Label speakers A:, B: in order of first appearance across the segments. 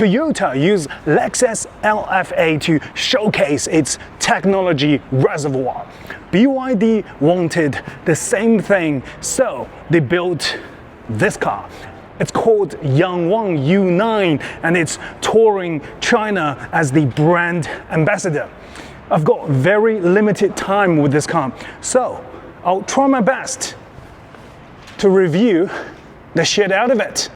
A: Toyota used Lexus LFA to showcase its technology reservoir. BYD wanted the same thing, so they built this car. It's called Yangwang U9 and it's touring China as the brand ambassador. I've got very limited time with this car, so I'll try my best to review the shit out of it.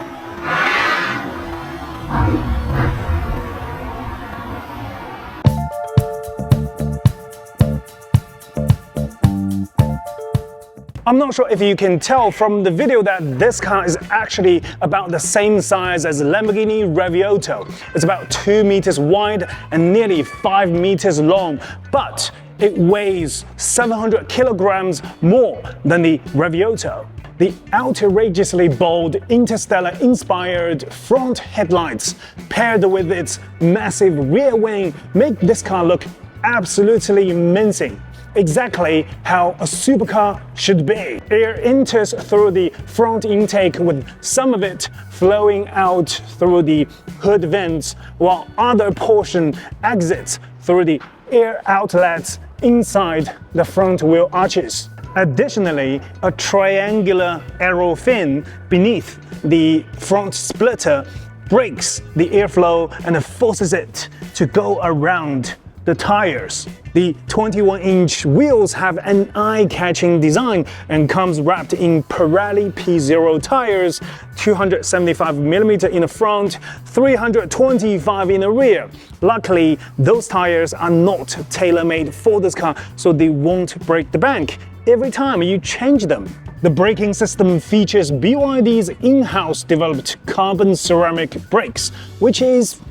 A: I'm not sure if you can tell from the video that this car is actually about the same size as Lamborghini Revuelto. It's about 2 meters wide and nearly 5 meters long, but it weighs 700 kilograms more than the Revuelto. The outrageously bold interstellar-inspired front headlights paired with its massive rear wing make this car look absolutely mincing. Exactly how a supercar should be. Air enters through the front intake with some of it flowing out through the hood vents, while other portion exits through the air outlets inside the front wheel arches. Additionally, a triangular aero fin beneath the front splitter breaks the airflow and forces it to go around the tires. The 21-inch wheels have an eye-catching design and comes wrapped in Pirelli P0 tires, 275mm in the front, 325 in the rear. Luckily, those tires are not tailor-made for this car, so they won't break the bank every time you change them. The braking system features BYD's in-house developed carbon ceramic brakes, which is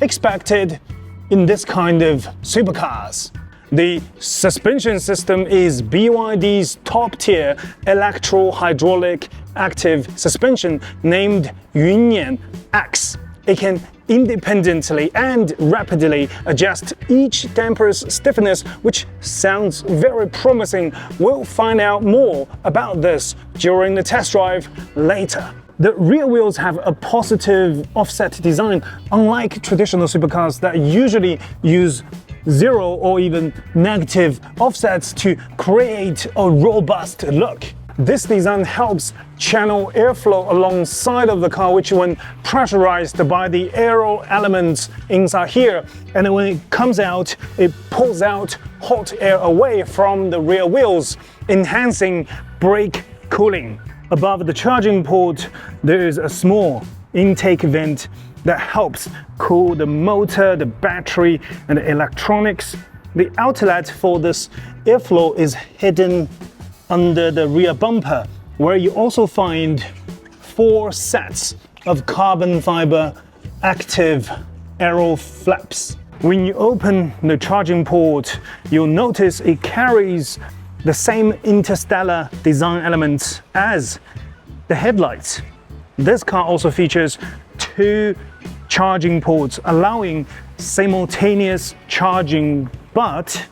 A: expected in this kind of supercars. The suspension system is BYD's top-tier electro-hydraulic active suspension named Nian X. It can independently and rapidly adjust each damper's stiffness, which sounds very promising. We'll find out more about this during the test drive later. The rear wheels have a positive offset design, unlike traditional supercars that usually use 0 or even negative offsets to create a robust look. This design helps channel airflow alongside of the car, which when pressurized by the aero elements inside here, and when it comes out, it pulls out hot air away from the rear wheels, enhancing brake cooling. Above the charging port, there is a small intake vent that helps cool the motor, the battery, and the electronics. The outlet for this airflow is hidden under the rear bumper, where you also find 4 sets of carbon fiber active aero flaps. When you open the charging port, you'll notice it carries the same interstellar design elements as the headlights. This car also features 2 charging ports, allowing simultaneous charging, but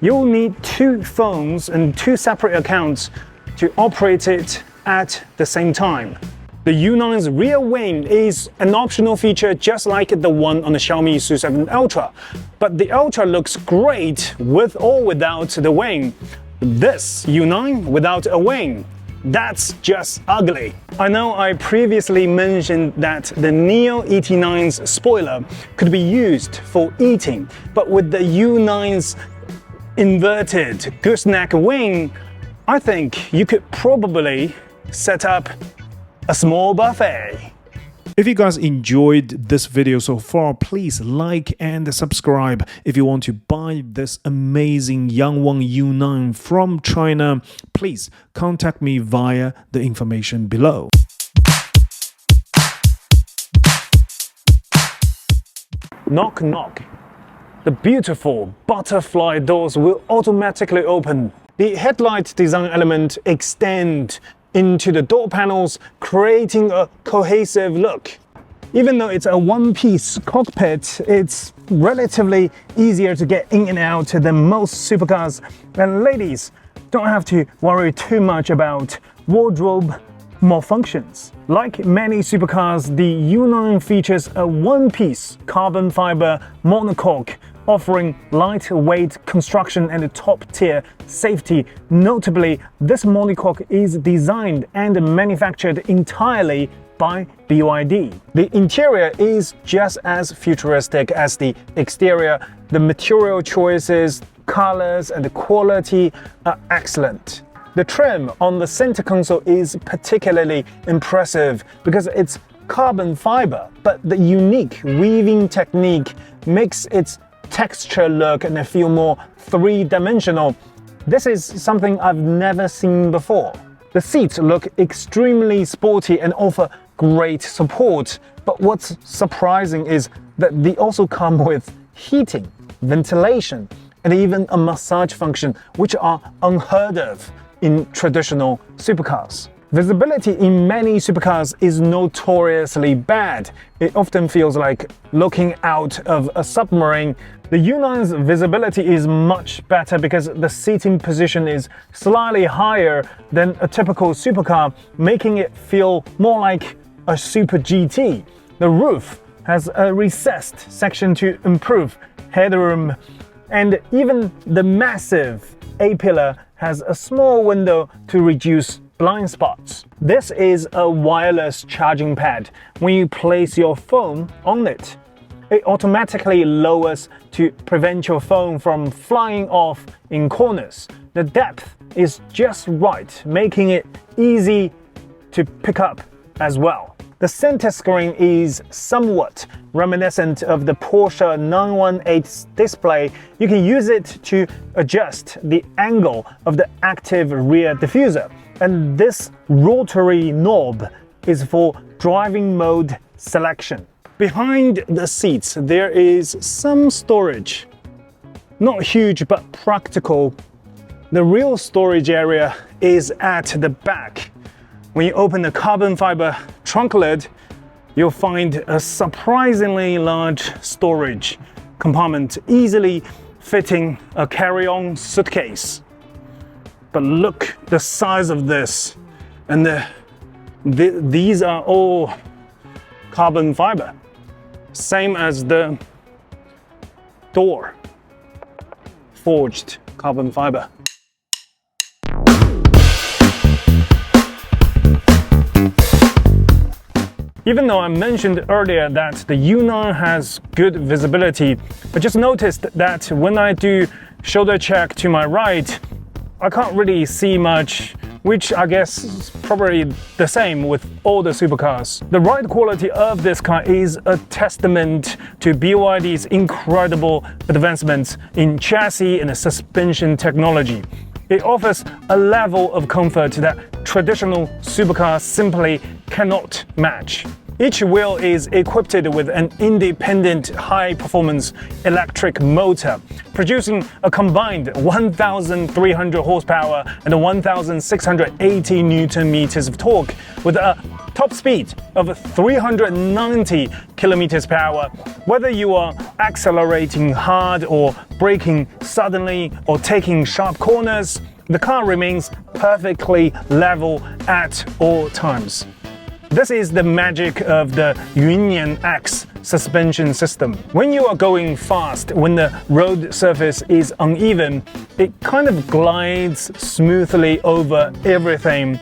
A: you'll need 2 phones and 2 separate accounts to operate it at the same time. The U9's rear wing is an optional feature just like the one on the Xiaomi SU7 Ultra, but the Ultra looks great with or without the wing. This U9 without a wing, that's just ugly. I know I previously mentioned that the Neo ET9's spoiler could be used for eating, but with the U9's inverted gooseneck wing, I think you could probably set up a small buffet.
B: If you guys enjoyed this video so far, please like and subscribe. If you want to buy this amazing Yangwang U9 from China, please contact me via the information below.
A: Knock knock. The beautiful butterfly doors will automatically open. The headlight design element extend into the door panels, creating a cohesive look. Even though it's a one-piece cockpit, it's relatively easier to get in and out than most supercars. And ladies don't have to worry too much about wardrobe more functions. Like many supercars, the U9 features a one-piece carbon fiber monocoque, offering lightweight construction and top-tier safety. Notably, this monocoque is designed and manufactured entirely by BYD. The interior is just as futuristic as the exterior. The material choices, colors, and the quality are excellent. The trim on the center console is particularly impressive because it's carbon fiber, but the unique weaving technique makes its texture look and feel more three-dimensional. This is something I've never seen before. The seats look extremely sporty and offer great support, but what's surprising is that they also come with heating, ventilation, and even a massage function, which are unheard of in traditional supercars. Visibility in many supercars is notoriously bad. It often feels like looking out of a submarine. The U9's visibility is much better because the seating position is slightly higher than a typical supercar, making it feel more like a Super GT. The roof has a recessed section to improve headroom, and even the massive A-pillar has a small window to reduce blind spots. This is a wireless charging pad. When you place your phone on it, it automatically lowers to prevent your phone from flying off in corners. The depth is just right, making it easy to pick up as well. The center screen is somewhat reminiscent of the Porsche 918 display. You can use it to adjust the angle of the active rear diffuser. And this rotary knob is for driving mode selection. Behind the seats, there is some storage. Not huge, but practical. The real storage area is at the back. When you open the carbon fiber trunk lid, you'll find a surprisingly large storage compartment, easily fitting a carry-on suitcase. But look the size of this, and these are all carbon fiber, same as the door, forged carbon fiber. Even though I mentioned earlier that the U9 has good visibility, I just noticed that when I do shoulder check to my right, I can't really see much, which I guess is probably the same with all the supercars. The ride quality of this car is a testament to BYD's incredible advancements in chassis and suspension technology. It offers a level of comfort that traditional supercars simply cannot match. Each wheel is equipped with an independent high-performance electric motor, producing a combined 1,300 horsepower and 1,680 Nm of torque, with a top speed of 390 km per hour. Whether you are accelerating hard or braking suddenly or taking sharp corners, the car remains perfectly level at all times. This is the magic of the Nian X suspension system. When you are going fast, when the road surface is uneven, it kind of glides smoothly over everything.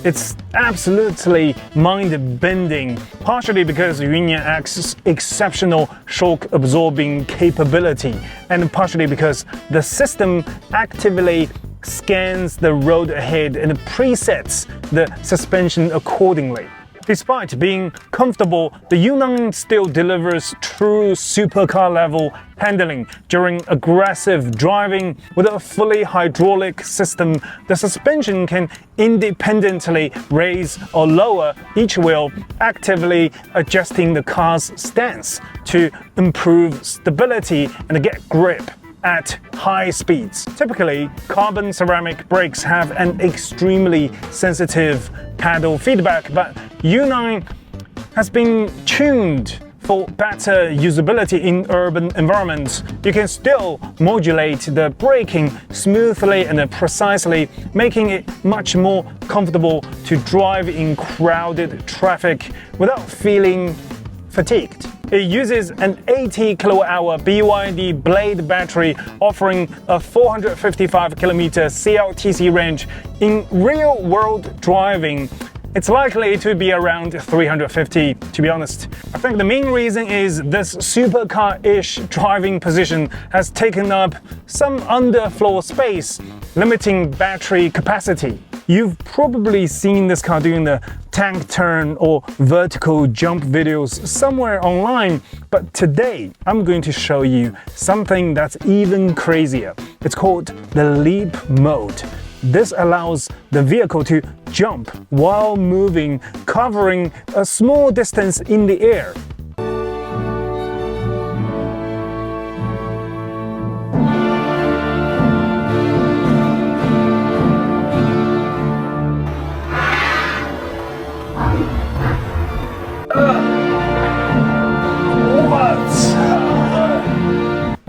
A: It's absolutely mind-bending, partially because Nian X's exceptional shock-absorbing capability, and partially because the system actively scans the road ahead and presets the suspension accordingly. Despite being comfortable, the U9 still delivers true supercar level handling during aggressive driving. With a fully hydraulic system, the suspension can independently raise or lower each wheel, actively adjusting the car's stance to improve stability and get grip at high speeds. Typically, carbon ceramic brakes have an extremely sensitive pedal feedback, but U9 has been tuned For better usability in urban environments, you can still modulate the braking smoothly and precisely, making it much more comfortable to drive in crowded traffic without feeling fatigued. It uses an 80 kWh BYD Blade Battery, offering a 455 km CLTC range. In real-world driving, it's likely to be around 350, to be honest. I think the main reason is this supercar-ish driving position has taken up some underfloor space, limiting battery capacity. You've probably seen this car doing the tank turn or vertical jump videos somewhere online, but today I'm going to show you something that's even crazier. It's called the leap mode. This allows the vehicle to jump while moving, covering a small distance in the air.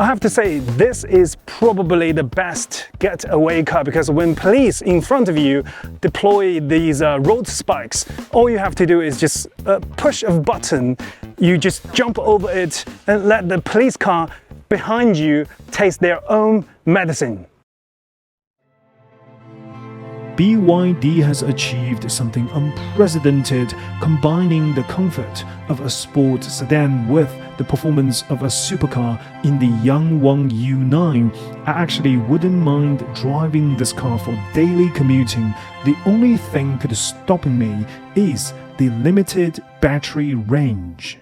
A: I have to say, this is probably the best getaway car, because when police in front of you deploy these road spikes, all you have to do is just push a button, you just jump over it and let the police car behind you taste their own medicine.
B: BYD has achieved something unprecedented, combining the comfort of a sport sedan with the performance of a supercar in the Yangwang U9. I actually wouldn't mind driving this car for daily commuting. The only thing stopping me is the limited battery range.